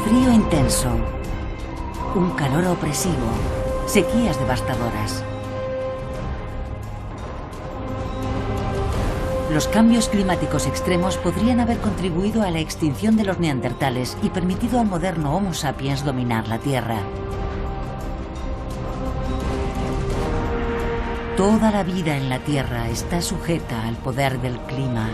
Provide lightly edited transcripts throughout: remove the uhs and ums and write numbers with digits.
Frío intenso, un calor opresivo, sequías devastadoras. Los cambios climáticos extremos podrían haber contribuido a la extinción de los neandertales y permitido al moderno Homo sapiens dominar la Tierra. Toda la vida en la Tierra está sujeta al poder del clima.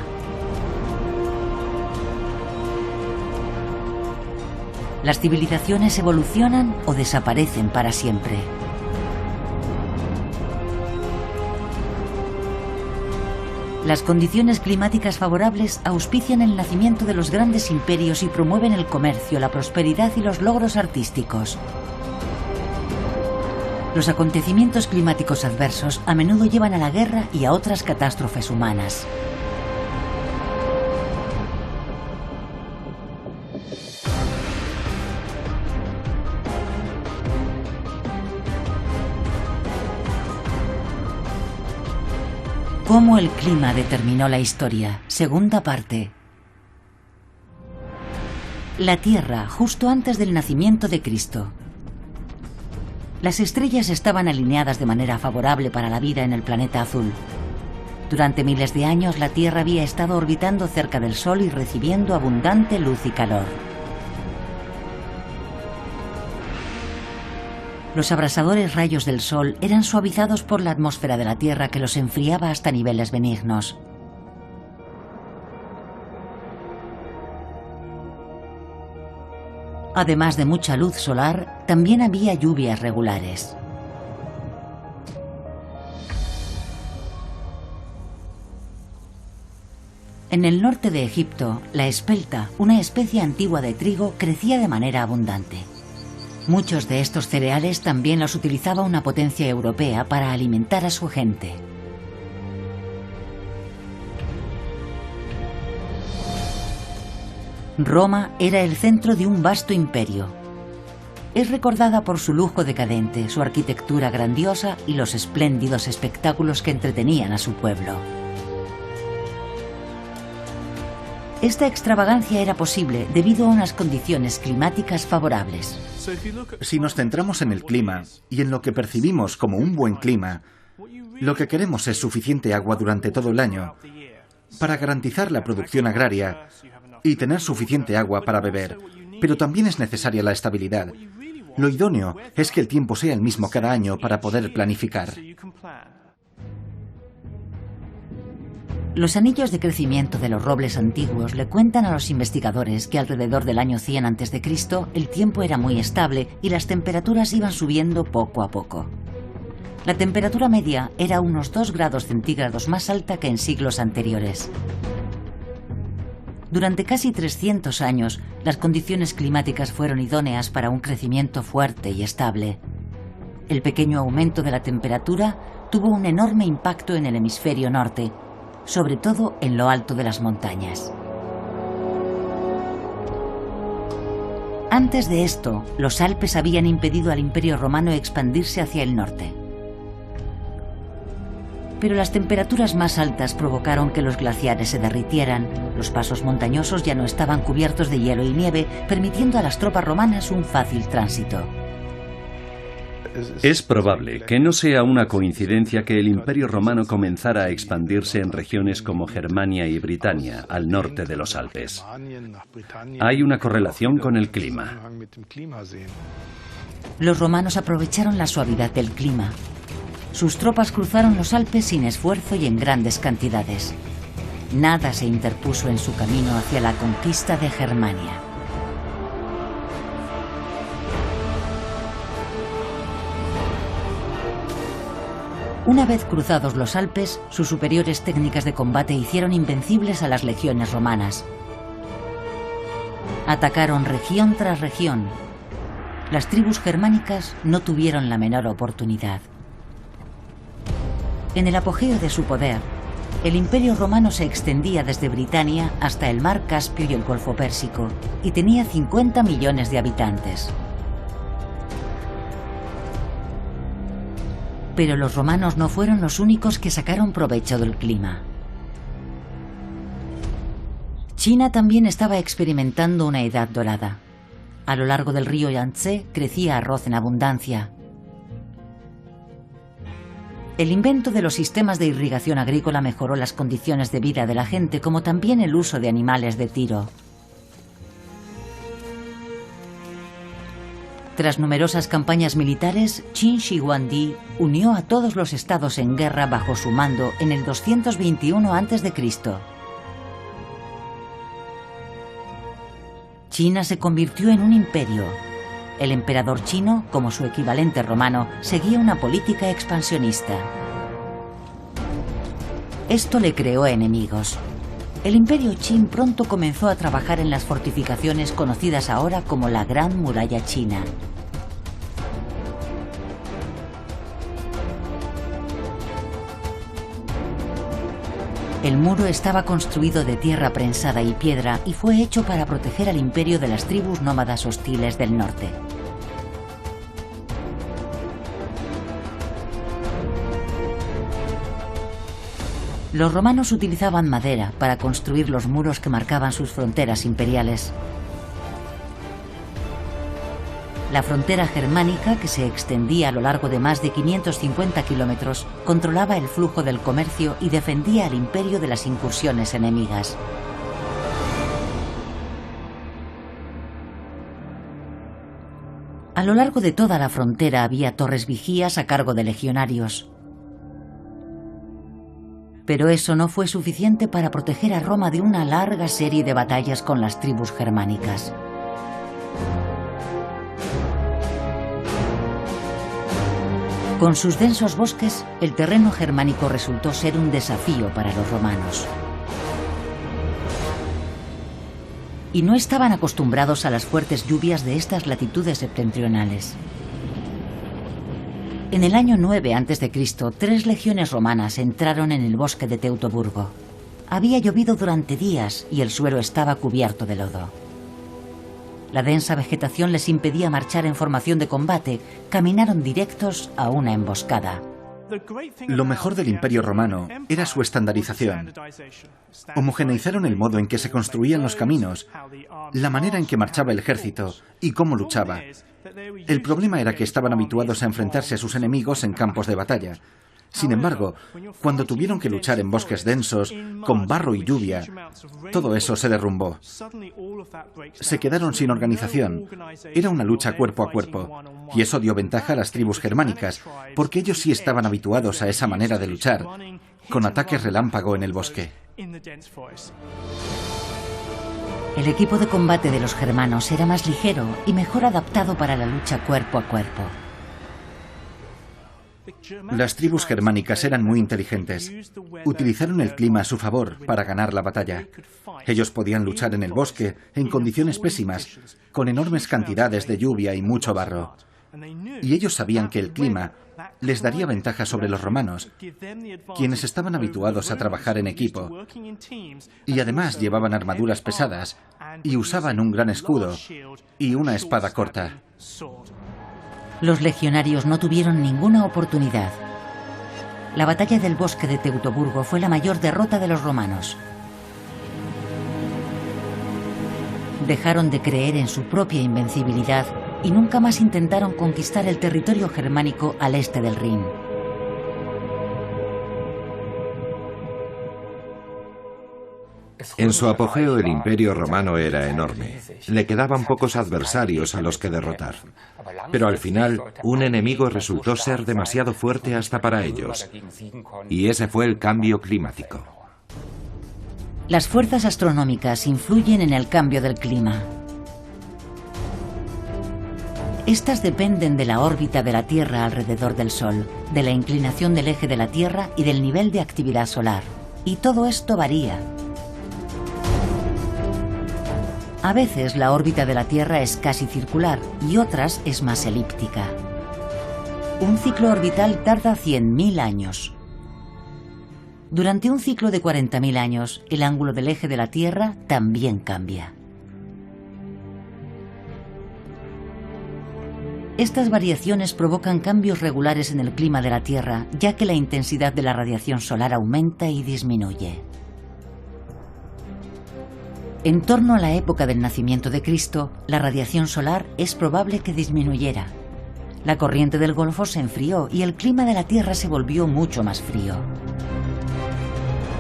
Las civilizaciones evolucionan o desaparecen para siempre. Las condiciones climáticas favorables auspician el nacimiento de los grandes imperios y promueven el comercio, la prosperidad y los logros artísticos. Los acontecimientos climáticos adversos a menudo llevan a la guerra y a otras catástrofes humanas. Cómo el clima determinó la historia. Segunda parte. La Tierra, justo antes del nacimiento de Cristo. Las estrellas estaban alineadas de manera favorable para la vida en el planeta azul. Durante miles de años, la Tierra había estado orbitando cerca del Sol y recibiendo abundante luz y calor. Los abrasadores rayos del Sol eran suavizados por la atmósfera de la Tierra que los enfriaba hasta niveles benignos. Además de mucha luz solar, también había lluvias regulares. En el norte de Egipto, la espelta, una especie antigua de trigo, crecía de manera abundante. Muchos de estos cereales también los utilizaba una potencia europea para alimentar a su gente. Roma era el centro de un vasto imperio. Es recordada por su lujo decadente, su arquitectura grandiosa y los espléndidos espectáculos que entretenían a su pueblo. Esta extravagancia era posible debido a unas condiciones climáticas favorables. Si nos centramos en el clima y en lo que percibimos como un buen clima, lo que queremos es suficiente agua durante todo el año para garantizar la producción agraria y tener suficiente agua para beber, pero también es necesaria la estabilidad. Lo idóneo es que el tiempo sea el mismo cada año para poder planificar. Los anillos de crecimiento de los robles antiguos le cuentan a los investigadores que alrededor del año 100 a.C. el tiempo era muy estable y las temperaturas iban subiendo poco a poco. La temperatura media era unos 2 grados centígrados más alta que en siglos anteriores. Durante casi 300 años, las condiciones climáticas fueron idóneas para un crecimiento fuerte y estable. El pequeño aumento de la temperatura tuvo un enorme impacto en el hemisferio norte, sobre todo en lo alto de las montañas. Antes de esto, los Alpes habían impedido al Imperio Romano expandirse hacia el norte. Pero las temperaturas más altas provocaron que los glaciares se derritieran, los pasos montañosos ya no estaban cubiertos de hielo y nieve, permitiendo a las tropas romanas un fácil tránsito. Es probable que no sea una coincidencia que el Imperio Romano comenzara a expandirse en regiones como Germania y Britania, al norte de los Alpes. Hay una correlación con el clima. Los romanos aprovecharon la suavidad del clima. Sus tropas cruzaron los Alpes sin esfuerzo y en grandes cantidades. Nada se interpuso en su camino hacia la conquista de Germania. Una vez cruzados los Alpes, sus superiores técnicas de combate hicieron invencibles a las legiones romanas. Atacaron región tras región. Las tribus germánicas no tuvieron la menor oportunidad. En el apogeo de su poder, el Imperio Romano se extendía desde Britania hasta el mar Caspio y el Golfo Pérsico, y tenía 50 millones de habitantes. Pero los romanos no fueron los únicos que sacaron provecho del clima. China también estaba experimentando una edad dorada. A lo largo del río Yangtze crecía arroz en abundancia. El invento de los sistemas de irrigación agrícola mejoró las condiciones de vida de la gente, como también el uso de animales de tiro. Tras numerosas campañas militares, Qin Shi Huangdi unió a todos los estados en guerra bajo su mando en el 221 a.C. China se convirtió en un imperio. El emperador chino, como su equivalente romano, seguía una política expansionista. Esto le creó enemigos. El imperio Qin pronto comenzó a trabajar en las fortificaciones conocidas ahora como la Gran Muralla China. El muro estaba construido de tierra prensada y piedra y fue hecho para proteger al imperio de las tribus nómadas hostiles del norte. Los romanos utilizaban madera para construir los muros que marcaban sus fronteras imperiales. La frontera germánica, que se extendía a lo largo de más de 550 kilómetros, controlaba el flujo del comercio y defendía al imperio de las incursiones enemigas. A lo largo de toda la frontera había torres vigías a cargo de legionarios. Pero eso no fue suficiente para proteger a Roma de una larga serie de batallas con las tribus germánicas. Con sus densos bosques, el terreno germánico resultó ser un desafío para los romanos. Y no estaban acostumbrados a las fuertes lluvias de estas latitudes septentrionales. En el año 9 a.C., 3 legiones romanas entraron en el bosque de Teutoburgo. Había llovido durante días y el suelo estaba cubierto de lodo. La densa vegetación les impedía marchar en formación de combate. Caminaron directos a una emboscada. Lo mejor del Imperio Romano era su estandarización. Homogeneizaron el modo en que se construían los caminos, la manera en que marchaba el ejército y cómo luchaba. El problema era que estaban habituados a enfrentarse a sus enemigos en campos de batalla. Sin embargo, cuando tuvieron que luchar en bosques densos, con barro y lluvia, todo eso se derrumbó. Se quedaron sin organización. Era una lucha cuerpo a cuerpo. Y eso dio ventaja a las tribus germánicas, porque ellos sí estaban habituados a esa manera de luchar, con ataques relámpago en el bosque. El equipo de combate de los germanos era más ligero y mejor adaptado para la lucha cuerpo a cuerpo. Las tribus germánicas eran muy inteligentes. Utilizaron el clima a su favor para ganar la batalla. Ellos podían luchar en el bosque, en condiciones pésimas, con enormes cantidades de lluvia y mucho barro. Y ellos sabían que el clima les daría ventaja sobre los romanos, quienes estaban habituados a trabajar en equipo. Y además llevaban armaduras pesadas y usaban un gran escudo y una espada corta. Los legionarios no tuvieron ninguna oportunidad. La batalla del bosque de Teutoburgo fue la mayor derrota de los romanos. Dejaron de creer en su propia invencibilidad y nunca más intentaron conquistar el territorio germánico al este del Rin. En su apogeo el Imperio Romano era enorme. Le quedaban pocos adversarios a los que derrotar. Pero al final, un enemigo resultó ser demasiado fuerte hasta para ellos. Y ese fue el cambio climático. Las fuerzas astronómicas influyen en el cambio del clima. Estas dependen de la órbita de la Tierra alrededor del Sol, de la inclinación del eje de la Tierra y del nivel de actividad solar. Y todo esto varía. A veces la órbita de la Tierra es casi circular y otras es más elíptica. Un ciclo orbital tarda 100.000 años. Durante un ciclo de 40.000 años, el ángulo del eje de la Tierra también cambia. Estas variaciones provocan cambios regulares en el clima de la Tierra, ya que la intensidad de la radiación solar aumenta y disminuye. En torno a la época del nacimiento de Cristo, la radiación solar es probable que disminuyera. La corriente del Golfo se enfrió y el clima de la Tierra se volvió mucho más frío.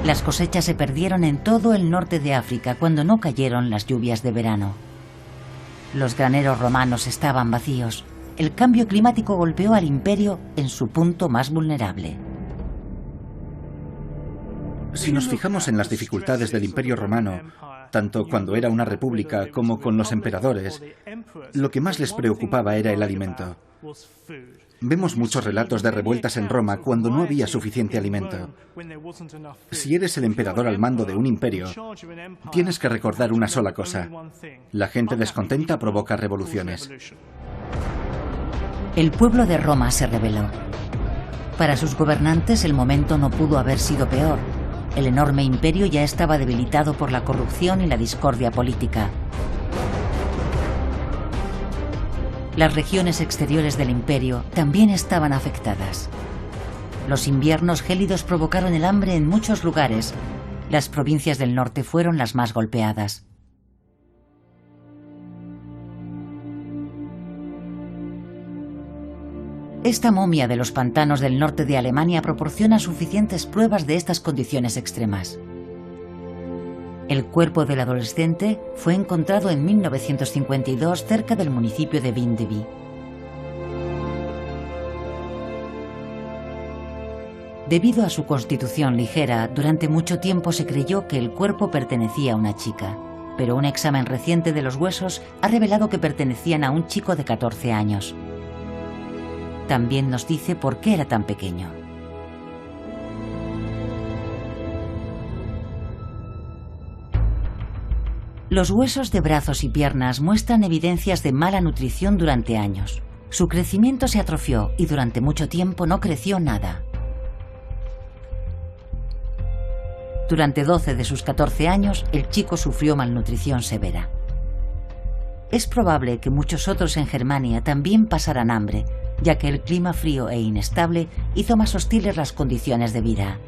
Las cosechas se perdieron en todo el norte de África cuando no cayeron las lluvias de verano. Los graneros romanos estaban vacíos. El cambio climático golpeó al imperio en su punto más vulnerable. Si nos fijamos en las dificultades del Imperio Romano, tanto cuando era una república como con los emperadores, lo que más les preocupaba era el alimento. Vemos muchos relatos de revueltas en Roma cuando no había suficiente alimento. Si eres el emperador al mando de un imperio, tienes que recordar una sola cosa: la gente descontenta provoca revoluciones. El pueblo de Roma se rebeló. Para sus gobernantes el momento no pudo haber sido peor. El enorme imperio ya estaba debilitado por la corrupción y la discordia política. Las regiones exteriores del imperio también estaban afectadas. Los inviernos gélidos provocaron el hambre en muchos lugares. Las provincias del norte fueron las más golpeadas. Esta momia de los pantanos del norte de Alemania proporciona suficientes pruebas de estas condiciones extremas. El cuerpo del adolescente fue encontrado en 1952 cerca del municipio de Vindeby. Debido a su constitución ligera, durante mucho tiempo se creyó que el cuerpo pertenecía a una chica, pero un examen reciente de los huesos ha revelado que pertenecían a un chico de 14 años. También nos dice por qué era tan pequeño. Los huesos de brazos y piernas muestran evidencias de mala nutrición durante años. Su crecimiento se atrofió y durante mucho tiempo no creció nada. Durante 12 de sus 14 años, el chico sufrió malnutrición severa. Es probable que muchos otros en Germania también pasaran hambre, ya que el clima frío e inestable hizo más hostiles las condiciones de vida.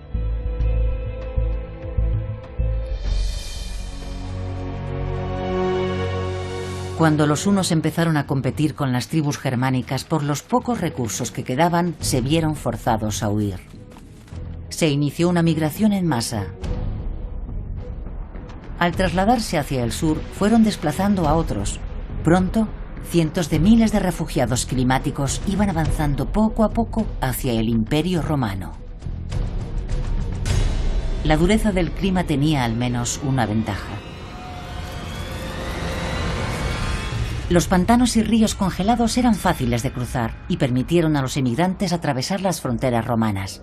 Cuando los hunos empezaron a competir con las tribus germánicas por los pocos recursos que quedaban, se vieron forzados a huir. Se inició una migración en masa. Al trasladarse hacia el sur, fueron desplazando a otros. Pronto, cientos de miles de refugiados climáticos iban avanzando poco a poco hacia el Imperio Romano. La dureza del clima tenía al menos una ventaja. Los pantanos y ríos congelados eran fáciles de cruzar y permitieron a los emigrantes atravesar las fronteras romanas.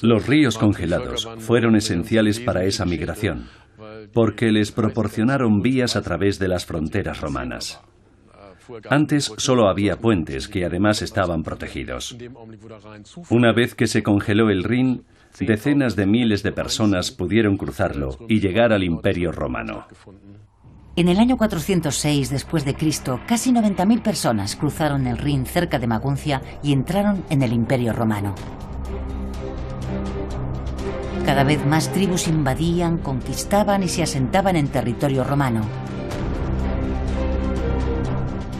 Los ríos congelados fueron esenciales para esa migración, porque les proporcionaron vías a través de las fronteras romanas. Antes solo había puentes que además estaban protegidos. Una vez que se congeló el Rin, decenas de miles de personas pudieron cruzarlo y llegar al Imperio Romano. En el año 406 después de Cristo, casi 90.000 personas cruzaron el Rin cerca de Maguncia y entraron en el Imperio Romano. Cada vez más tribus invadían, conquistaban y se asentaban en territorio romano.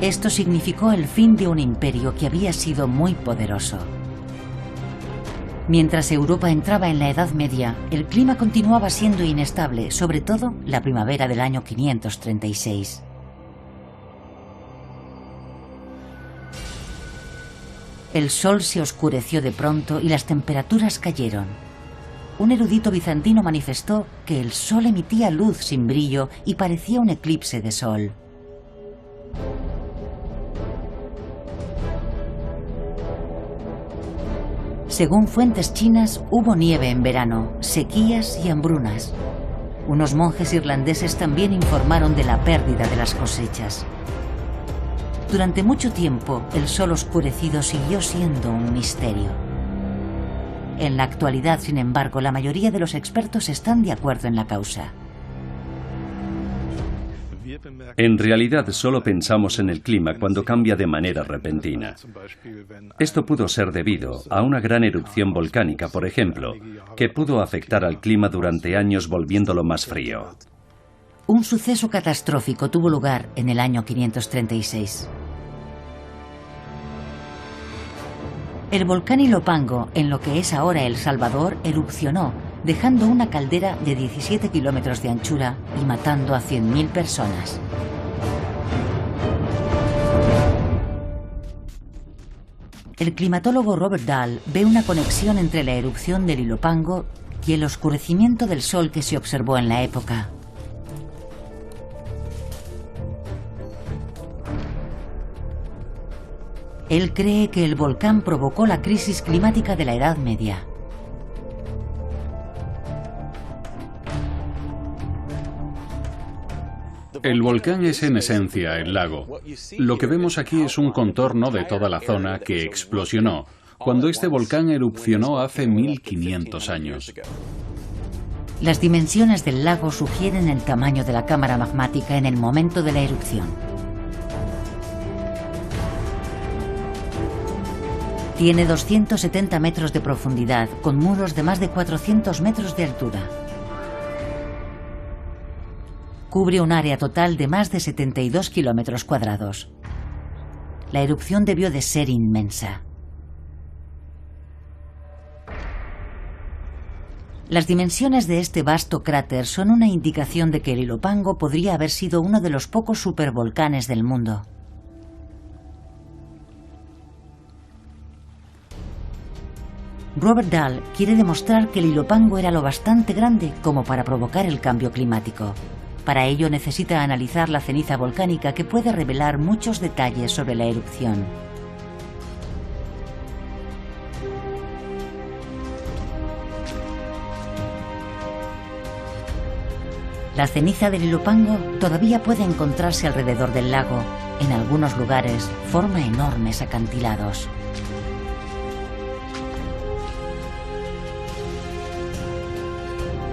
Esto significó el fin de un imperio que había sido muy poderoso. Mientras Europa entraba en la Edad Media, el clima continuaba siendo inestable, sobre todo la primavera del año 536. El sol se oscureció de pronto y las temperaturas cayeron. Un erudito bizantino manifestó que el sol emitía luz sin brillo y parecía un eclipse de sol. Según fuentes chinas, hubo nieve en verano, sequías y hambrunas. Unos monjes irlandeses también informaron de la pérdida de las cosechas. Durante mucho tiempo, el sol oscurecido siguió siendo un misterio. En la actualidad, sin embargo, la mayoría de los expertos están de acuerdo en la causa. En realidad, solo pensamos en el clima cuando cambia de manera repentina. Esto pudo ser debido a una gran erupción volcánica, por ejemplo, que pudo afectar al clima durante años volviéndolo más frío. Un suceso catastrófico tuvo lugar en el año 536. El volcán Ilopango, en lo que es ahora El Salvador, erupcionó, dejando una caldera de 17 kilómetros de anchura y matando a 100.000 personas. El climatólogo Robert Dahl ve una conexión entre la erupción del Ilopango y el oscurecimiento del sol que se observó en la época. Él cree que el volcán provocó la crisis climática de la Edad Media. El volcán es en esencia el lago. Lo que vemos aquí es un contorno de toda la zona que explosionó cuando este volcán erupcionó hace 1500 años. Las dimensiones del lago sugieren el tamaño de la cámara magmática en el momento de la erupción. Tiene 270 metros de profundidad, con muros de más de 400 metros de altura. Cubre un área total de más de 72 kilómetros cuadrados. La erupción debió de ser inmensa. Las dimensiones de este vasto cráter son una indicación de que el Ilopango podría haber sido uno de los pocos supervolcanes del mundo. Robert Dahl quiere demostrar que el Ilopango era lo bastante grande como para provocar el cambio climático. Para ello necesita analizar la ceniza volcánica que puede revelar muchos detalles sobre la erupción. La ceniza del Ilopango todavía puede encontrarse alrededor del lago. En algunos lugares forma enormes acantilados.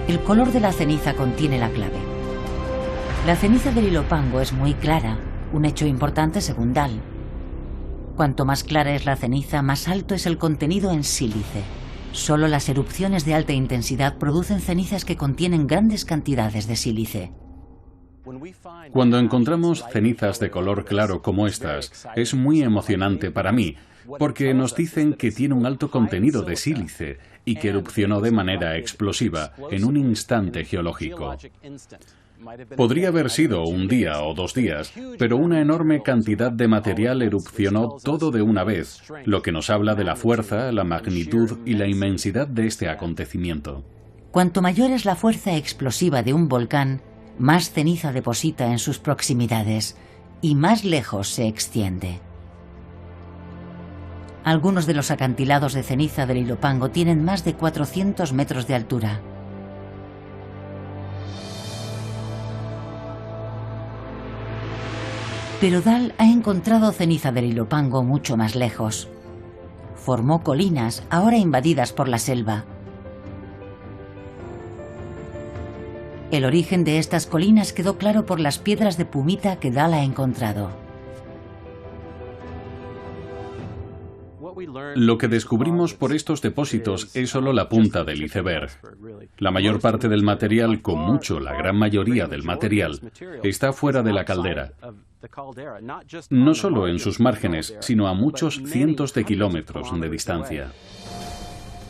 El color de la ceniza contiene la clave. La ceniza del Ilopango es muy clara, un hecho importante según Dahl. Cuanto más clara es la ceniza, más alto es el contenido en sílice. Solo las erupciones de alta intensidad producen cenizas que contienen grandes cantidades de sílice. Cuando encontramos cenizas de color claro como estas, es muy emocionante para mí, porque nos dicen que tiene un alto contenido de sílice y que erupcionó de manera explosiva en un instante geológico. Podría haber sido un día o 2 días, pero una enorme cantidad de material erupcionó todo de una vez, lo que nos habla de la fuerza, la magnitud y la inmensidad de este acontecimiento. Cuanto mayor es la fuerza explosiva de un volcán, más ceniza deposita en sus proximidades y más lejos se extiende. Algunos de los acantilados de ceniza del Ilopango tienen más de 400 metros de altura. Pero Dahl ha encontrado ceniza del Ilopango mucho más lejos. Formó colinas, ahora invadidas por la selva. El origen de estas colinas quedó claro por las piedras de pumita que Dahl ha encontrado. Lo que descubrimos por estos depósitos es solo la punta del iceberg. La mayor parte del material, con mucho la gran mayoría del material, está fuera de la caldera. No solo en sus márgenes, sino a muchos cientos de kilómetros de distancia.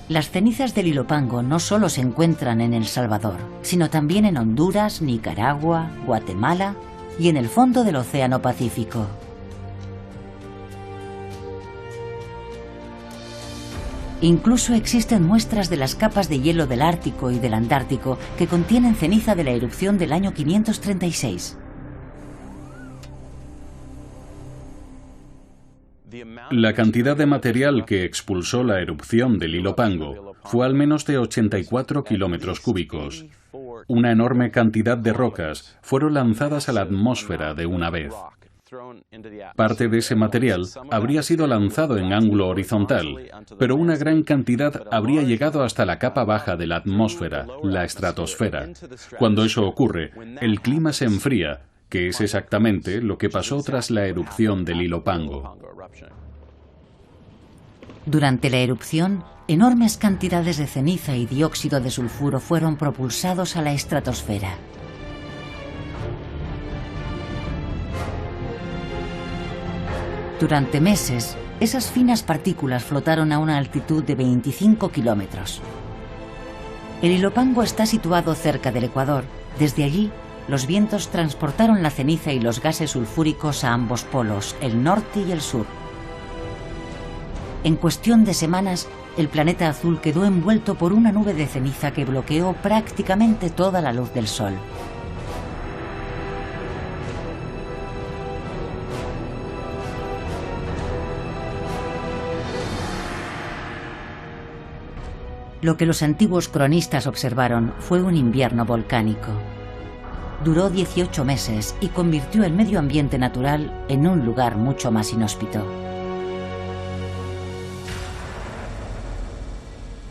Las cenizas del Ilopango no solo se encuentran en El Salvador, sino también en Honduras, Nicaragua, Guatemala y en el fondo del Océano Pacífico. Incluso existen muestras de las capas de hielo del Ártico y del Antártico que contienen ceniza de la erupción del año 536. La cantidad de material que expulsó la erupción del Ilopango fue al menos de 84 kilómetros cúbicos. Una enorme cantidad de rocas fueron lanzadas a la atmósfera de una vez. Parte de ese material habría sido lanzado en ángulo horizontal, pero una gran cantidad habría llegado hasta la capa baja de la atmósfera, la estratosfera. Cuando eso ocurre, el clima se enfría que es exactamente lo que pasó tras la erupción del Ilopango. Durante la erupción, enormes cantidades de ceniza y dióxido de sulfuro fueron propulsados a la estratosfera. Durante meses, esas finas partículas flotaron a una altitud de 25 kilómetros. El Ilopango está situado cerca del Ecuador. Desde allí, los vientos transportaron la ceniza y los gases sulfúricos a ambos polos, el norte y el sur. En cuestión de semanas, el planeta azul quedó envuelto por una nube de ceniza que bloqueó prácticamente toda la luz del sol. Lo que los antiguos cronistas observaron fue un invierno volcánico. Duró 18 meses y convirtió el medio ambiente natural en un lugar mucho más inhóspito.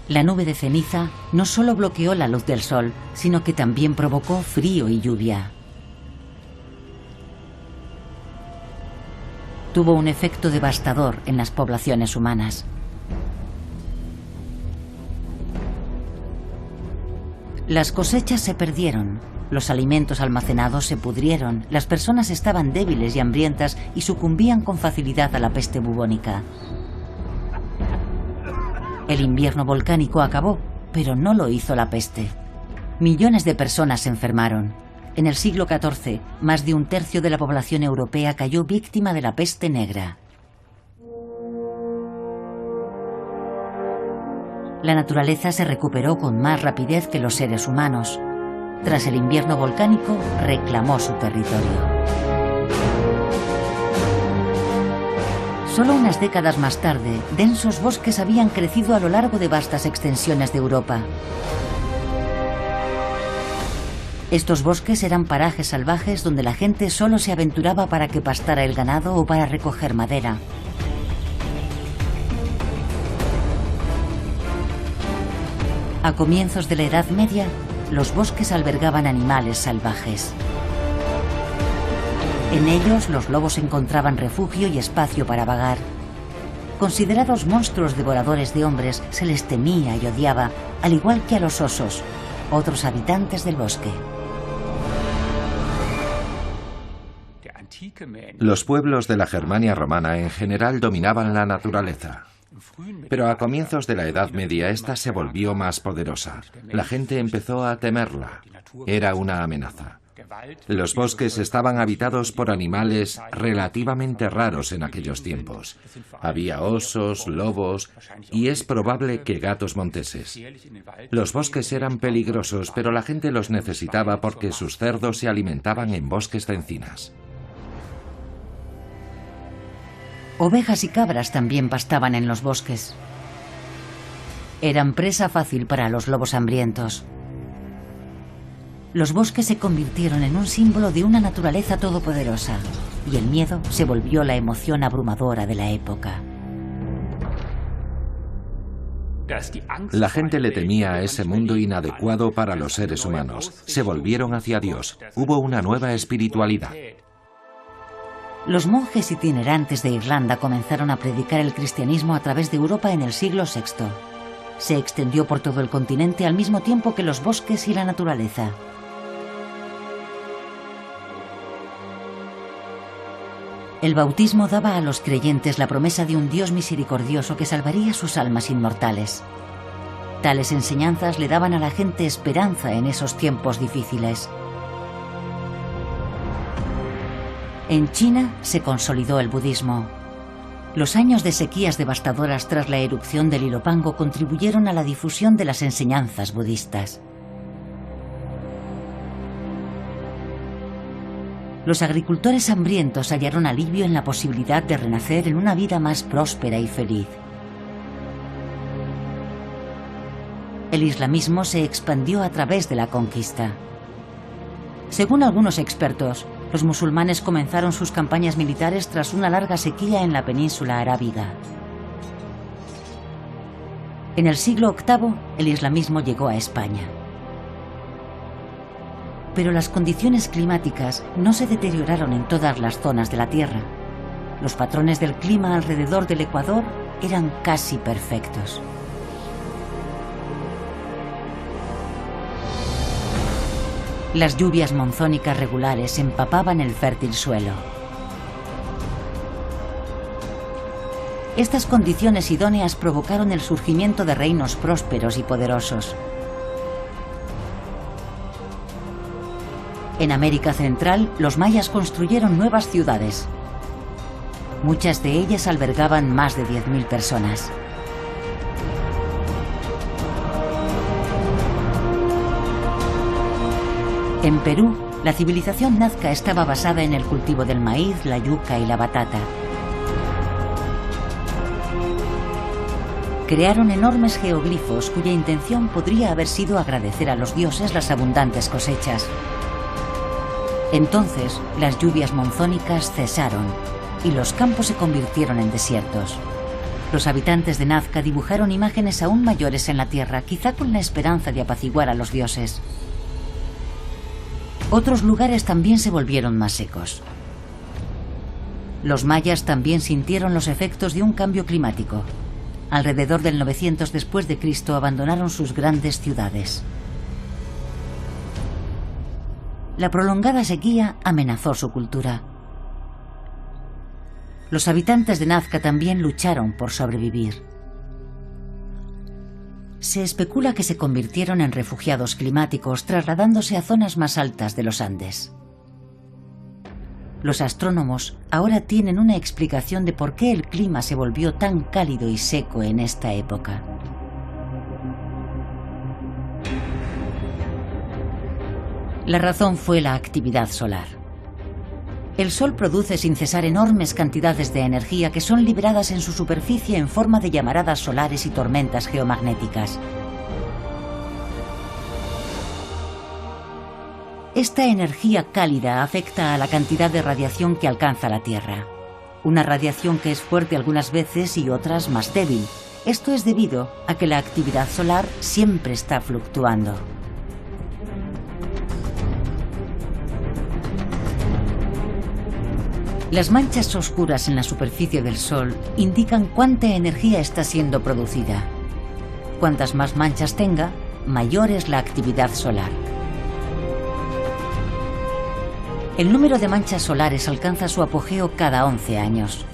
La nube de ceniza no solo bloqueó la luz del sol, sino que también provocó frío y lluvia. Tuvo un efecto devastador en las poblaciones humanas. Las cosechas se perdieron, los alimentos almacenados se pudrieron, las personas estaban débiles y hambrientas y sucumbían con facilidad a la peste bubónica. El invierno volcánico acabó, pero no lo hizo la peste. Millones de personas se enfermaron. En el siglo XIV, más de un tercio de la población europea cayó víctima de la peste negra. La naturaleza se recuperó con más rapidez que los seres humanos. Tras el invierno volcánico, reclamó su territorio. Solo unas décadas más tarde, densos bosques habían crecido a lo largo de vastas extensiones de Europa. Estos bosques eran parajes salvajes donde la gente solo se aventuraba para que pastara el ganado o para recoger madera. A comienzos de la Edad Media, los bosques albergaban animales salvajes. En ellos, los lobos encontraban refugio y espacio para vagar. Considerados monstruos devoradores de hombres, se les temía y odiaba, al igual que a los osos, otros habitantes del bosque. Los pueblos de la Germania romana en general dominaban la naturaleza. Pero a comienzos de la Edad Media esta se volvió más poderosa. La gente empezó a temerla. Era una amenaza. Los bosques estaban habitados por animales relativamente raros en aquellos tiempos. Había osos, lobos y es probable que gatos monteses. Los bosques eran peligrosos, pero la gente los necesitaba porque sus cerdos se alimentaban en bosques de encinas. Ovejas y cabras también pastaban en los bosques. Eran presa fácil para los lobos hambrientos. Los bosques se convirtieron en un símbolo de una naturaleza todopoderosa, y el miedo se volvió la emoción abrumadora de la época. La gente le temía a ese mundo inadecuado para los seres humanos. Se volvieron hacia Dios. Hubo una nueva espiritualidad. Los monjes itinerantes de Irlanda comenzaron a predicar el cristianismo a través de Europa en el siglo VI. Se extendió por todo el continente al mismo tiempo que los bosques y la naturaleza. El bautismo daba a los creyentes la promesa de un Dios misericordioso que salvaría sus almas inmortales. Tales enseñanzas le daban a la gente esperanza en esos tiempos difíciles. En China se consolidó el budismo. Los años de sequías devastadoras tras la erupción del Ilopango contribuyeron a la difusión de las enseñanzas budistas. Los agricultores hambrientos hallaron alivio en la posibilidad de renacer en una vida más próspera y feliz. El islamismo se expandió a través de la conquista. Según algunos expertos, los musulmanes comenzaron sus campañas militares tras una larga sequía en la península arábiga. En el siglo VIII, el islamismo llegó a España. Pero las condiciones climáticas no se deterioraron en todas las zonas de la Tierra. Los patrones del clima alrededor del Ecuador eran casi perfectos. Las lluvias monzónicas regulares empapaban el fértil suelo. Estas condiciones idóneas provocaron el surgimiento de reinos prósperos y poderosos. En América Central, los mayas construyeron nuevas ciudades. Muchas de ellas albergaban más de 10.000 personas. En Perú, la civilización nazca estaba basada en el cultivo del maíz, la yuca y la batata. Crearon enormes geoglifos cuya intención podría haber sido agradecer a los dioses las abundantes cosechas. Entonces, las lluvias monzónicas cesaron y los campos se convirtieron en desiertos. Los habitantes de Nazca dibujaron imágenes aún mayores en la tierra, quizá con la esperanza de apaciguar a los dioses. Otros lugares también se volvieron más secos. Los mayas también sintieron los efectos de un cambio climático. Alrededor del 900 después de Cristo abandonaron sus grandes ciudades. La prolongada sequía amenazó su cultura. Los habitantes de Nazca también lucharon por sobrevivir. Se especula que se convirtieron en refugiados climáticos trasladándose a zonas más altas de los Andes. Los astrónomos ahora tienen una explicación de por qué el clima se volvió tan cálido y seco en esta época. La razón fue la actividad solar. El Sol produce sin cesar enormes cantidades de energía que son liberadas en su superficie en forma de llamaradas solares y tormentas geomagnéticas. Esta energía cálida afecta a la cantidad de radiación que alcanza la Tierra. Una radiación que es fuerte algunas veces y otras más débil. Esto es debido a que la actividad solar siempre está fluctuando. Las manchas oscuras en la superficie del Sol indican cuánta energía está siendo producida. Cuantas más manchas tenga, mayor es la actividad solar. El número de manchas solares alcanza su apogeo cada 11 años.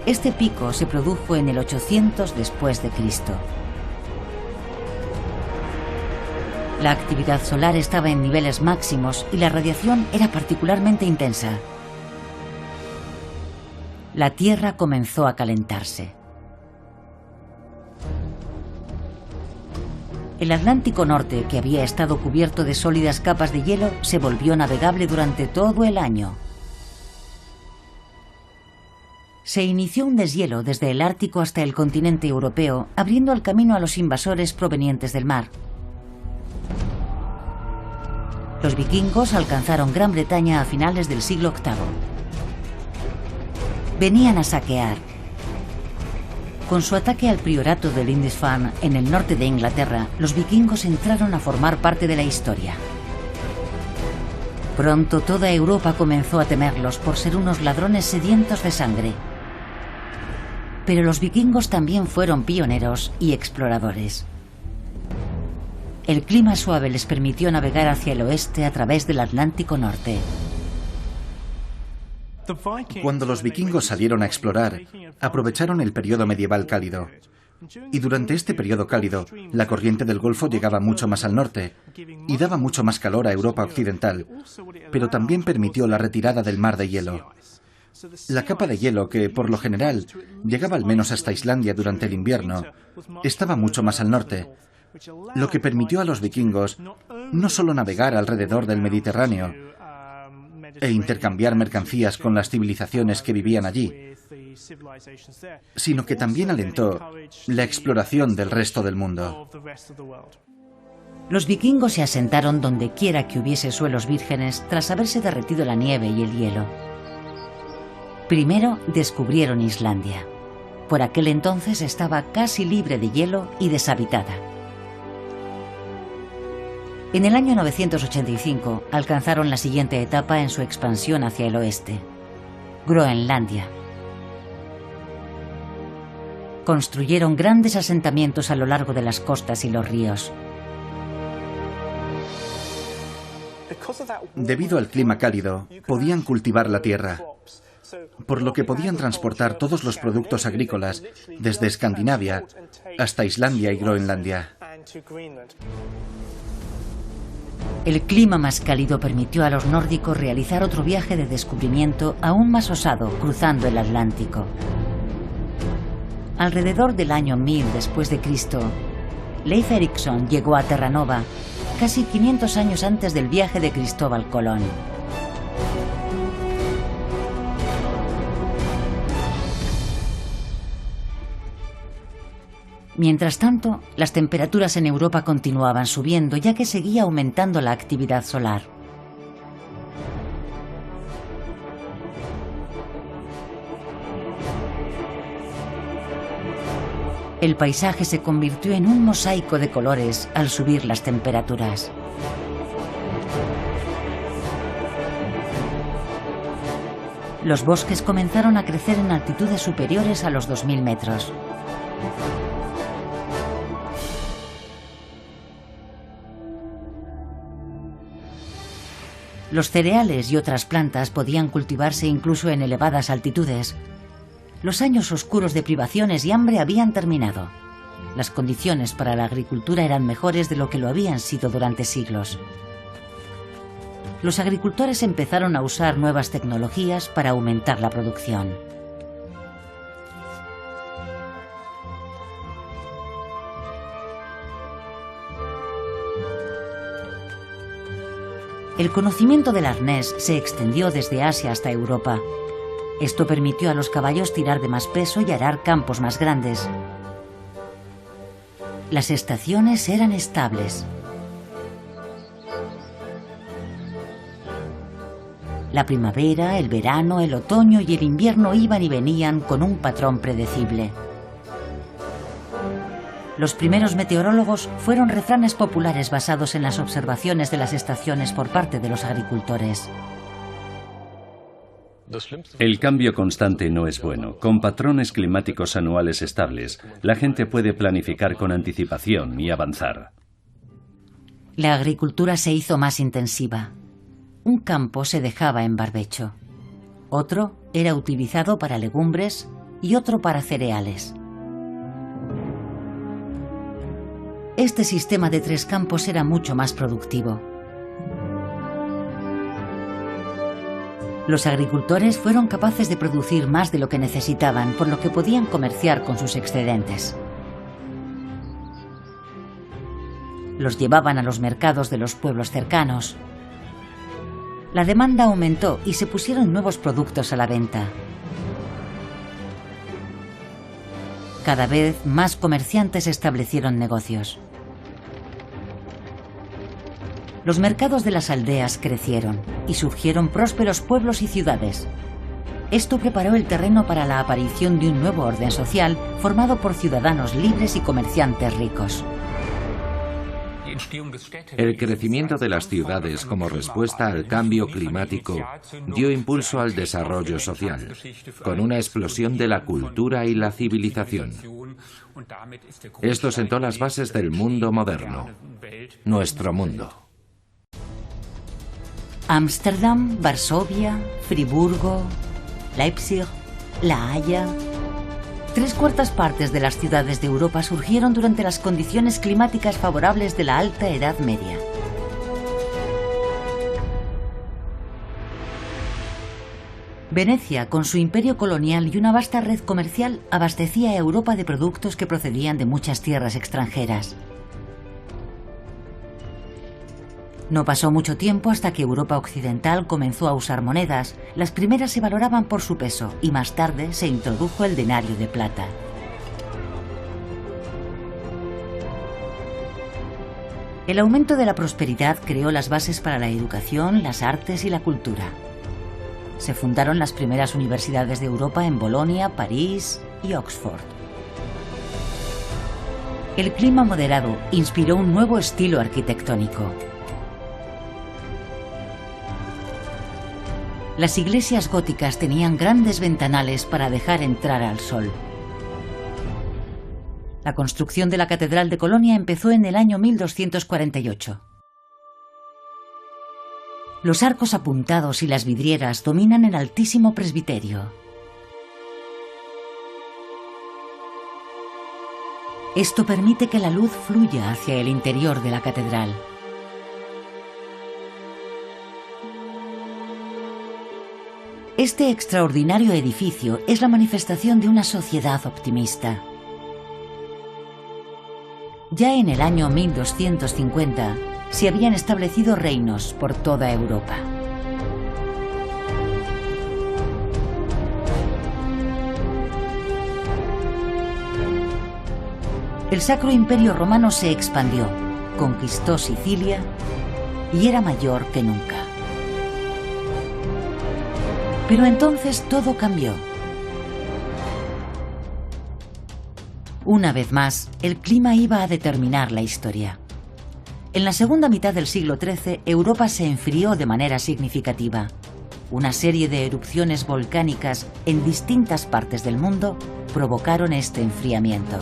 Este pico se produjo en el 800 después de Cristo. La actividad solar estaba en niveles máximos y la radiación era particularmente intensa. La Tierra comenzó a calentarse. El Atlántico Norte, que había estado cubierto de sólidas capas de hielo, se volvió navegable durante todo el año. Se inició un deshielo desde el Ártico hasta el continente europeo, abriendo el camino a los invasores provenientes del mar. Los vikingos alcanzaron Gran Bretaña a finales del siglo VIII. Venían a saquear. Con su ataque al priorato de Lindisfarne, en el norte de Inglaterra, los vikingos entraron a formar parte de la historia. Pronto toda Europa comenzó a temerlos por ser unos ladrones sedientos de sangre. Pero los vikingos también fueron pioneros y exploradores. El clima suave les permitió navegar hacia el oeste a través del Atlántico Norte. Cuando los vikingos salieron a explorar, aprovecharon el periodo medieval cálido. Y durante este periodo cálido, la corriente del Golfo llegaba mucho más al norte y daba mucho más calor a Europa occidental, pero también permitió la retirada del mar de hielo. La capa de hielo, que por lo general llegaba al menos hasta Islandia durante el invierno, estaba mucho más al norte, lo que permitió a los vikingos no solo navegar alrededor del Mediterráneo e intercambiar mercancías con las civilizaciones que vivían allí, sino que también alentó la exploración del resto del mundo. Los vikingos se asentaron donde quiera que hubiese suelos vírgenes tras haberse derretido la nieve y el hielo. Primero descubrieron Islandia. Por aquel entonces estaba casi libre de hielo y deshabitada. En el año 985 alcanzaron la siguiente etapa en su expansión hacia el oeste: Groenlandia. Construyeron grandes asentamientos a lo largo de las costas y los ríos. Debido al clima cálido, podían cultivar la tierra, por lo que podían transportar todos los productos agrícolas desde Escandinavia hasta Islandia y Groenlandia. El clima más cálido permitió a los nórdicos realizar otro viaje de descubrimiento aún más osado, cruzando el Atlántico. Alrededor del año 1000 después de Cristo, Leif Erikson llegó a Terranova, casi 500 años antes del viaje de Cristóbal Colón. Mientras tanto, las temperaturas en Europa continuaban subiendo, ya que seguía aumentando la actividad solar. El paisaje se convirtió en un mosaico de colores al subir las temperaturas. Los bosques comenzaron a crecer en altitudes superiores a los 2000 metros. Los cereales y otras plantas podían cultivarse incluso en elevadas altitudes. Los años oscuros de privaciones y hambre habían terminado. Las condiciones para la agricultura eran mejores de lo que lo habían sido durante siglos. Los agricultores empezaron a usar nuevas tecnologías para aumentar la producción. El conocimiento del arnés se extendió desde Asia hasta Europa. Esto permitió a los caballos tirar de más peso y arar campos más grandes. Las estaciones eran estables. La primavera, el verano, el otoño y el invierno iban y venían con un patrón predecible. Los primeros meteorólogos fueron refranes populares basados en las observaciones de las estaciones por parte de los agricultores. El cambio constante no es bueno. Con patrones climáticos anuales estables, la gente puede planificar con anticipación y avanzar. La agricultura se hizo más intensiva. Un campo se dejaba en barbecho. Otro era utilizado para legumbres y otro para cereales. Este sistema de 3 campos era mucho más productivo. Los agricultores fueron capaces de producir más de lo que necesitaban, por lo que podían comerciar con sus excedentes. Los llevaban a los mercados de los pueblos cercanos. La demanda aumentó y se pusieron nuevos productos a la venta. Cada vez más comerciantes establecieron negocios. Los mercados de las aldeas crecieron y surgieron prósperos pueblos y ciudades. Esto preparó el terreno para la aparición de un nuevo orden social formado por ciudadanos libres y comerciantes ricos. El crecimiento de las ciudades como respuesta al cambio climático dio impulso al desarrollo social, con una explosión de la cultura y la civilización. Esto sentó las bases del mundo moderno, nuestro mundo. Ámsterdam, Varsovia, Friburgo, Leipzig, La Haya. 3/4 partes de las ciudades de Europa surgieron durante las condiciones climáticas favorables de la Alta Edad Media. Venecia, con su imperio colonial y una vasta red comercial, abastecía a Europa de productos que procedían de muchas tierras extranjeras. No pasó mucho tiempo hasta que Europa occidental comenzó a usar monedas. Las primeras se valoraban por su peso y más tarde se introdujo el denario de plata. El aumento de la prosperidad creó las bases para la educación, las artes y la cultura. Se fundaron las primeras universidades de Europa en Bolonia, París y Oxford. El clima moderado inspiró un nuevo estilo arquitectónico. Las iglesias góticas tenían grandes ventanales para dejar entrar al sol. La construcción de la Catedral de Colonia empezó en el año 1248. Los arcos apuntados y las vidrieras dominan el altísimo presbiterio. Esto permite que la luz fluya hacia el interior de la catedral. Este extraordinario edificio es la manifestación de una sociedad optimista. Ya en el año 1250 se habían establecido reinos por toda Europa. El Sacro Imperio Romano se expandió, conquistó Sicilia y era mayor que nunca. Pero entonces todo cambió. Una vez más, el clima iba a determinar la historia. En la segunda mitad del siglo XIII, Europa se enfrió de manera significativa. Una serie de erupciones volcánicas en distintas partes del mundo provocaron este enfriamiento.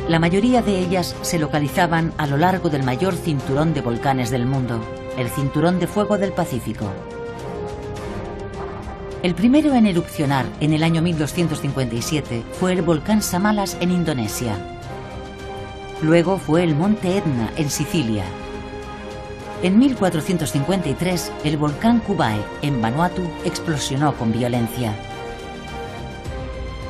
La mayoría de ellas se localizaban a lo largo del mayor cinturón de volcanes del mundo, el Cinturón de Fuego del Pacífico. El primero en erupcionar en el año 1257 fue el volcán Samalas en Indonesia. Luego fue el monte Etna en Sicilia. En 1453, el volcán Kubae en Vanuatu explosionó con violencia.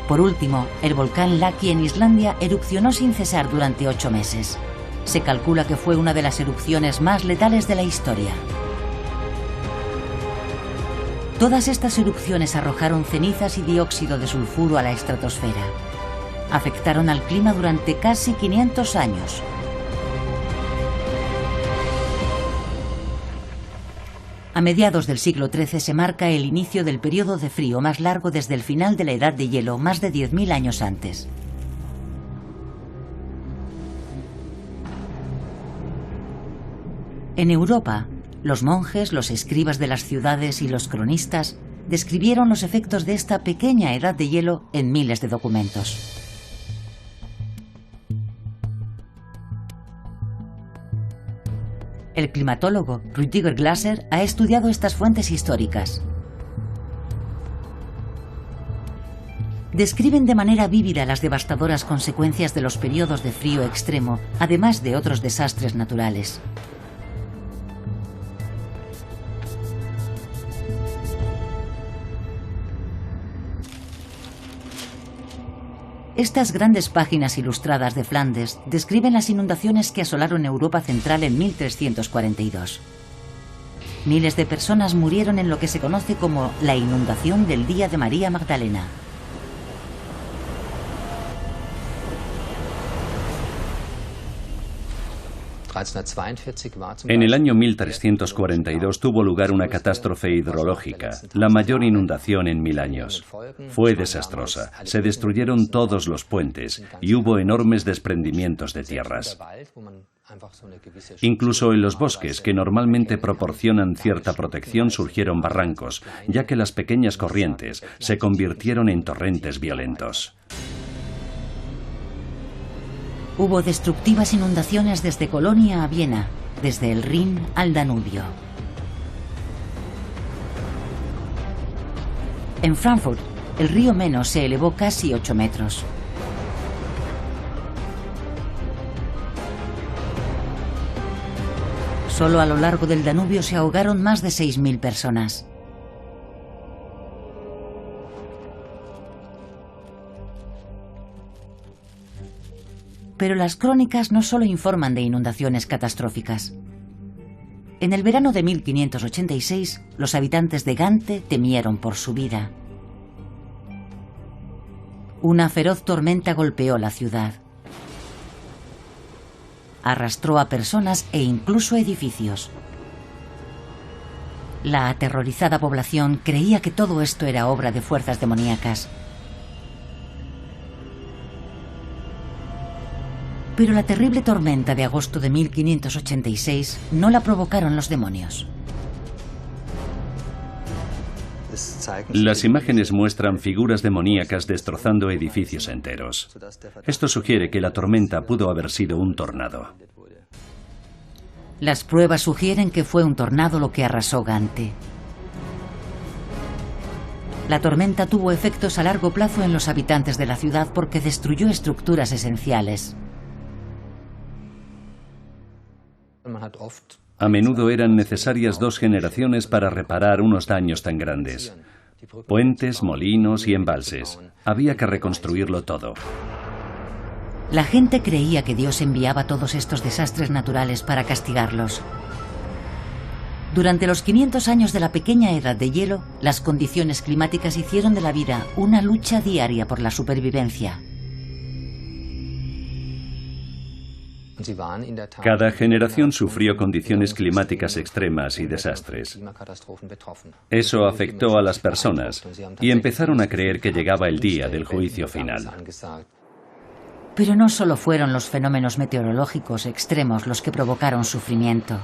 Por último, el volcán Laki en Islandia erupcionó sin cesar durante 8 meses. Se calcula que fue una de las erupciones más letales de la historia. Todas estas erupciones arrojaron cenizas y dióxido de sulfuro a la estratosfera. Afectaron al clima durante casi 500 años. A mediados del siglo XIII se marca el inicio del periodo de frío más largo desde el final de la Edad de Hielo, más de 10.000 años antes. En Europa, los monjes, los escribas de las ciudades y los cronistas describieron los efectos de esta pequeña edad de hielo en miles de documentos. El climatólogo Rüdiger Glaser ha estudiado estas fuentes históricas. Describen de manera vívida las devastadoras consecuencias de los periodos de frío extremo, además de otros desastres naturales. Estas grandes páginas ilustradas de Flandes describen las inundaciones que asolaron Europa central en 1342. Miles de personas murieron en lo que se conoce como la inundación del Día de María Magdalena. En el año 1342 tuvo lugar una catástrofe hidrológica, la mayor inundación en 1000 años. Fue desastrosa, se destruyeron todos los puentes y hubo enormes desprendimientos de tierras. Incluso en los bosques, que normalmente proporcionan cierta protección, surgieron barrancos, ya que las pequeñas corrientes se convirtieron en torrentes violentos. Hubo destructivas inundaciones desde Colonia a Viena, desde el Rin al Danubio. En Frankfurt, el río Meno se elevó casi 8 metros. Solo a lo largo del Danubio se ahogaron más de 6.000 personas. Pero las crónicas no solo informan de inundaciones catastróficas. En el verano de 1586, los habitantes de Gante temieron por su vida. Una feroz tormenta golpeó la ciudad. Arrastró a personas e incluso edificios. La aterrorizada población creía que todo esto era obra de fuerzas demoníacas. Pero la terrible tormenta de agosto de 1586 no la provocaron los demonios. Las imágenes muestran figuras demoníacas destrozando edificios enteros. Esto sugiere que la tormenta pudo haber sido un tornado. Las pruebas sugieren que fue un tornado lo que arrasó Gante. La tormenta tuvo efectos a largo plazo en los habitantes de la ciudad porque destruyó estructuras esenciales. A menudo eran necesarias 2 generaciones para reparar unos daños tan grandes. Puentes, molinos y embalses. Había que reconstruirlo todo. La gente creía que Dios enviaba todos estos desastres naturales para castigarlos. Durante los 500 años de la pequeña edad de hielo, las condiciones climáticas hicieron de la vida una lucha diaria por la supervivencia. Cada generación sufrió condiciones climáticas extremas y desastres. Eso afectó a las personas y empezaron a creer que llegaba el día del juicio final. Pero no solo fueron los fenómenos meteorológicos extremos los que provocaron sufrimiento.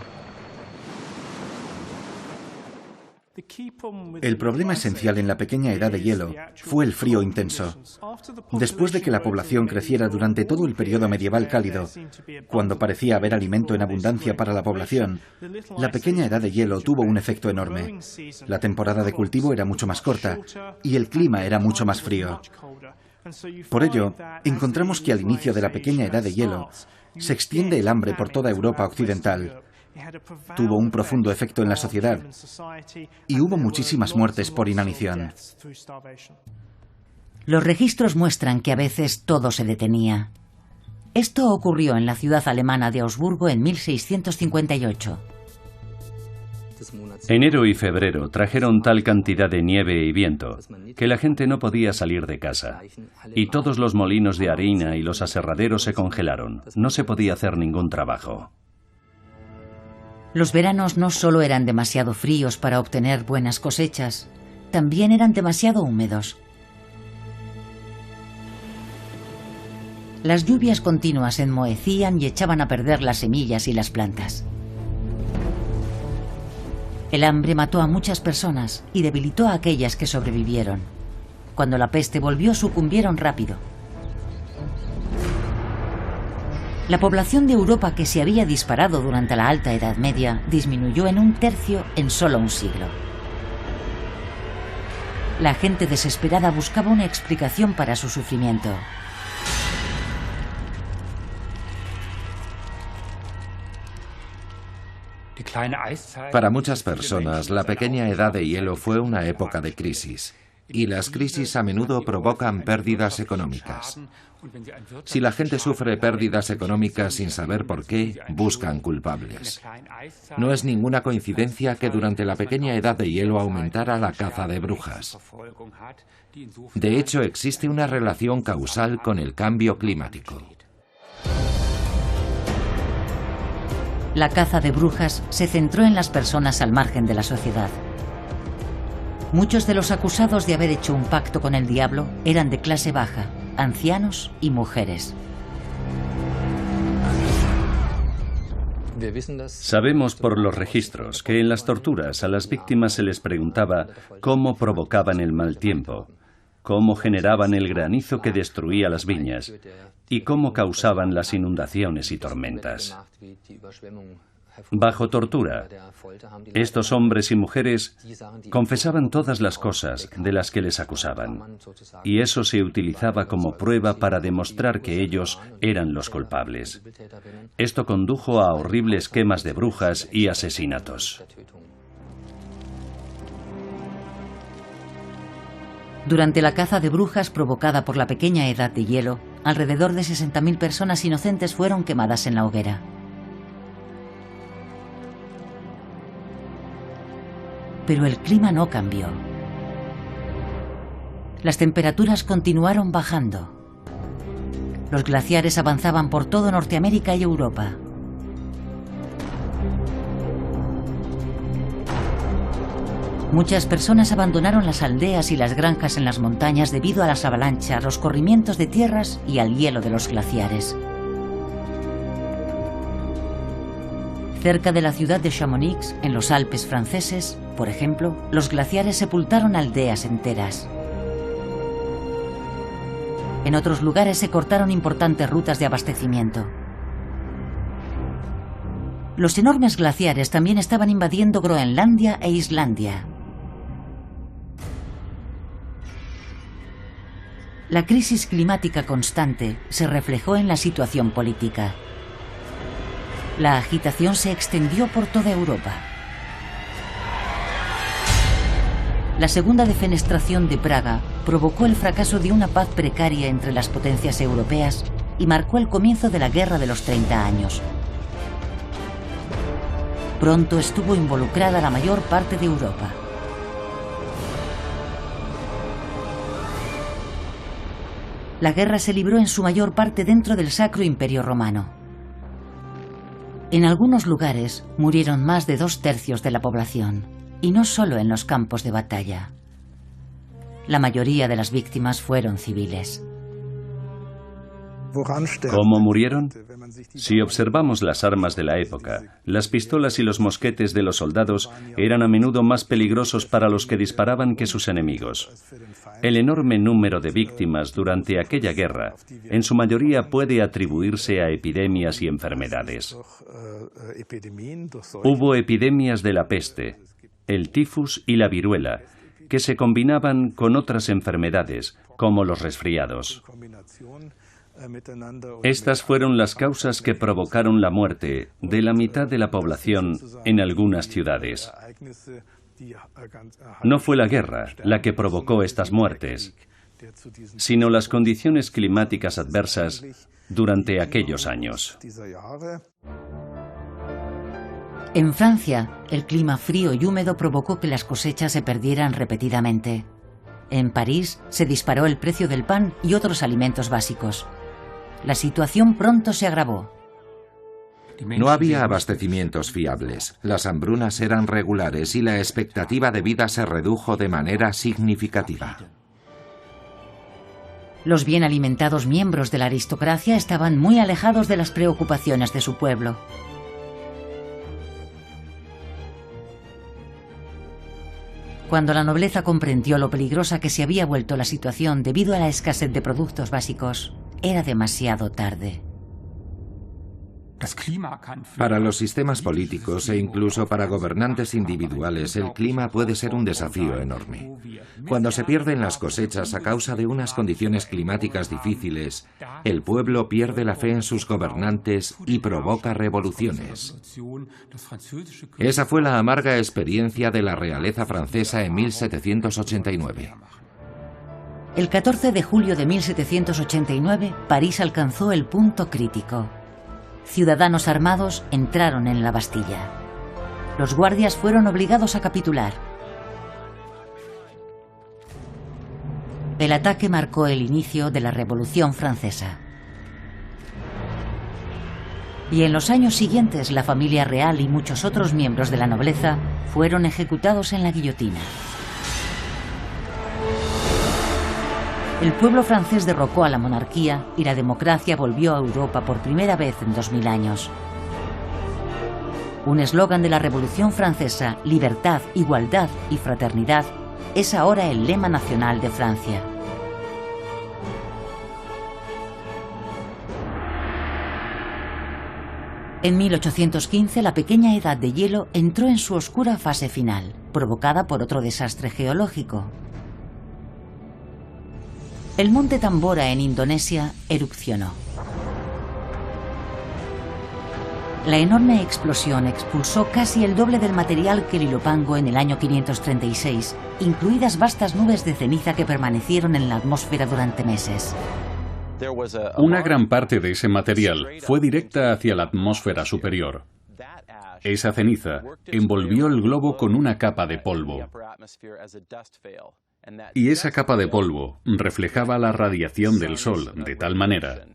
El problema esencial en la pequeña edad de hielo fue el frío intenso. Después de que la población creciera durante todo el periodo medieval cálido, cuando parecía haber alimento en abundancia para la población, la pequeña edad de hielo tuvo un efecto enorme. La temporada de cultivo era mucho más corta y el clima era mucho más frío. Por ello, encontramos que al inicio de la pequeña edad de hielo se extiende el hambre por toda Europa occidental. Tuvo un profundo efecto en la sociedad y hubo muchísimas muertes por inanición. Los registros muestran que a veces todo se detenía. Esto ocurrió en la ciudad alemana de Augsburgo en 1658. Enero y febrero trajeron tal cantidad de nieve y viento que la gente no podía salir de casa. Y todos los molinos de harina y los aserraderos se congelaron. No se podía hacer ningún trabajo. Los veranos no solo eran demasiado fríos para obtener buenas cosechas, también eran demasiado húmedos. Las lluvias continuas enmohecían y echaban a perder las semillas y las plantas. El hambre mató a muchas personas y debilitó a aquellas que sobrevivieron. Cuando la peste volvió, sucumbieron rápido. La población de Europa, que se había disparado durante la Alta Edad Media, disminuyó en 1/3 en solo un siglo. La gente desesperada buscaba una explicación para su sufrimiento. Para muchas personas, la pequeña edad de hielo fue una época de crisis, y las crisis a menudo provocan pérdidas económicas. Si la gente sufre pérdidas económicas sin saber por qué, buscan culpables. No es ninguna coincidencia que durante la pequeña edad de hielo aumentara la caza de brujas. De hecho, existe una relación causal con el cambio climático. La caza de brujas se centró en las personas al margen de la sociedad. Muchos de los acusados de haber hecho un pacto con el diablo eran de clase baja, ancianos y mujeres. Sabemos por los registros que en las torturas a las víctimas se les preguntaba cómo provocaban el mal tiempo, cómo generaban el granizo que destruía las viñas y cómo causaban las inundaciones y tormentas. Bajo tortura, estos hombres y mujeres confesaban todas las cosas de las que les acusaban, y eso se utilizaba como prueba para demostrar que ellos eran los culpables. Esto condujo a horribles quemas de brujas y asesinatos. Durante la caza de brujas provocada por la pequeña edad de hielo, alrededor de 60.000 personas inocentes fueron quemadas en la hoguera. Pero el clima no cambió. Las temperaturas continuaron bajando. Los glaciares avanzaban por todo Norteamérica y Europa. Muchas personas abandonaron las aldeas y las granjas en las montañas debido a las avalanchas, los corrimientos de tierras y al hielo de los glaciares. Cerca de la ciudad de Chamonix, en los Alpes franceses, por ejemplo, los glaciares sepultaron aldeas enteras. En otros lugares se cortaron importantes rutas de abastecimiento. Los enormes glaciares también estaban invadiendo Groenlandia e Islandia. La crisis climática constante se reflejó en la situación política. La agitación se extendió por toda Europa. La segunda defenestración de Praga provocó el fracaso de una paz precaria entre las potencias europeas y marcó el comienzo de la Guerra de los 30 años. Pronto estuvo involucrada la mayor parte de Europa. La guerra se libró en su mayor parte dentro del Sacro Imperio Romano. En algunos lugares murieron más de 2/3 de la población, y no solo en los campos de batalla. La mayoría de las víctimas fueron civiles. ¿Cómo murieron? Si observamos las armas de la época, las pistolas y los mosquetes de los soldados eran a menudo más peligrosos para los que disparaban que sus enemigos. El enorme número de víctimas durante aquella guerra, en su mayoría puede atribuirse a epidemias y enfermedades. Hubo epidemias de la peste, el tifus y la viruela, que se combinaban con otras enfermedades, como los resfriados. Estas fueron las causas que provocaron la muerte de la mitad de la población en algunas ciudades. No fue la guerra la que provocó estas muertes, sino las condiciones climáticas adversas durante aquellos años. En Francia, el clima frío y húmedo provocó que las cosechas se perdieran repetidamente. En París se disparó el precio del pan y otros alimentos básicos. La situación pronto se agravó. No había abastecimientos fiables, las hambrunas eran regulares y la expectativa de vida se redujo de manera significativa. Los bien alimentados miembros de la aristocracia estaban muy alejados de las preocupaciones de su pueblo. Cuando la nobleza comprendió lo peligrosa que se había vuelto la situación debido a la escasez de productos básicos, era demasiado tarde. Para los sistemas políticos e incluso para gobernantes individuales, el clima puede ser un desafío enorme. Cuando se pierden las cosechas a causa de unas condiciones climáticas difíciles, el pueblo pierde la fe en sus gobernantes y provoca revoluciones. Esa fue la amarga experiencia de la realeza francesa en 1789. El 14 de julio de 1789, París alcanzó el punto crítico. Ciudadanos armados entraron en la Bastilla. Los guardias fueron obligados a capitular. El ataque marcó el inicio de la Revolución Francesa. Y en los años siguientes, la familia real y muchos otros miembros de la nobleza fueron ejecutados en la guillotina. El pueblo francés derrocó a la monarquía y la democracia volvió a Europa por primera vez en 2000 años. Un eslogan de la Revolución Francesa, libertad, igualdad y fraternidad, es ahora el lema nacional de Francia. En 1815, la pequeña edad de hielo entró en su oscura fase final, provocada por otro desastre geológico. El monte Tambora en Indonesia erupcionó. La enorme explosión expulsó casi el doble del material que Lilopango en el año 536, incluidas vastas nubes de ceniza que permanecieron en la atmósfera durante meses. Una gran parte de ese material fue directa hacia la atmósfera superior. Esa ceniza envolvió el globo con una capa de polvo. Y esa capa de polvo reflejaba la radiación del Sol de tal manera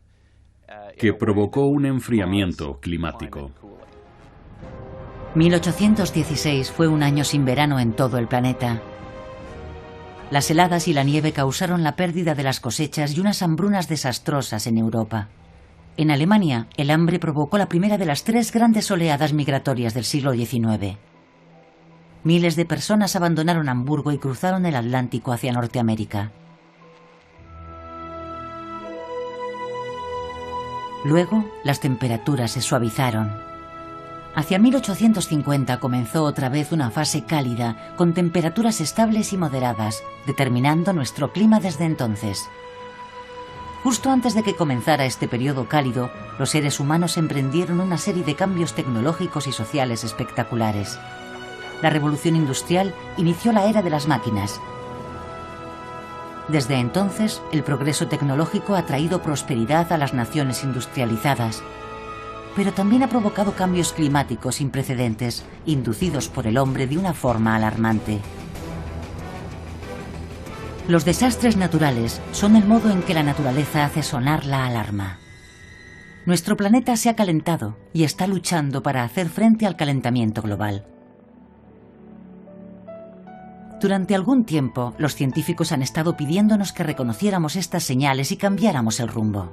que provocó un enfriamiento climático. 1816 fue un año sin verano en todo el planeta. Las heladas y la nieve causaron la pérdida de las cosechas y unas hambrunas desastrosas en Europa. En Alemania, el hambre provocó la primera de las 3 grandes oleadas migratorias del siglo XIX. Miles de personas abandonaron Hamburgo y cruzaron el Atlántico hacia Norteamérica. Luego, las temperaturas se suavizaron. Hacia 1850 comenzó otra vez una fase cálida, con temperaturas estables y moderadas, determinando nuestro clima desde entonces. Justo antes de que comenzara este periodo cálido, los seres humanos emprendieron una serie de cambios tecnológicos y sociales espectaculares. La revolución industrial inició la era de las máquinas. Desde entonces, el progreso tecnológico ha traído prosperidad a las naciones industrializadas, pero también ha provocado cambios climáticos sin precedentes, inducidos por el hombre de una forma alarmante. Los desastres naturales son el modo en que la naturaleza hace sonar la alarma. Nuestro planeta se ha calentado y está luchando para hacer frente al calentamiento global. Durante algún tiempo, los científicos han estado pidiéndonos que reconociéramos estas señales y cambiáramos el rumbo.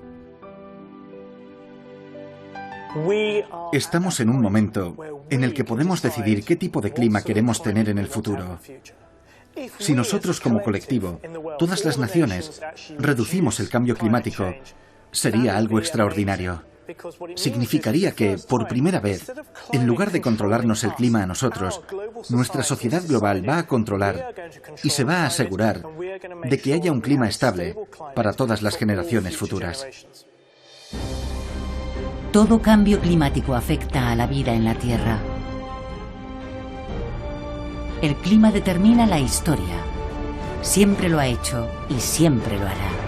Estamos en un momento en el que podemos decidir qué tipo de clima queremos tener en el futuro. Si nosotros como colectivo, todas las naciones, reducimos el cambio climático, sería algo extraordinario. Significaría que, por primera vez, en lugar de controlarnos el clima a nosotros, nuestra sociedad global va a controlar y se va a asegurar de que haya un clima estable para todas las generaciones futuras. Todo cambio climático afecta a la vida en la Tierra. El clima determina la historia. Siempre lo ha hecho y siempre lo hará.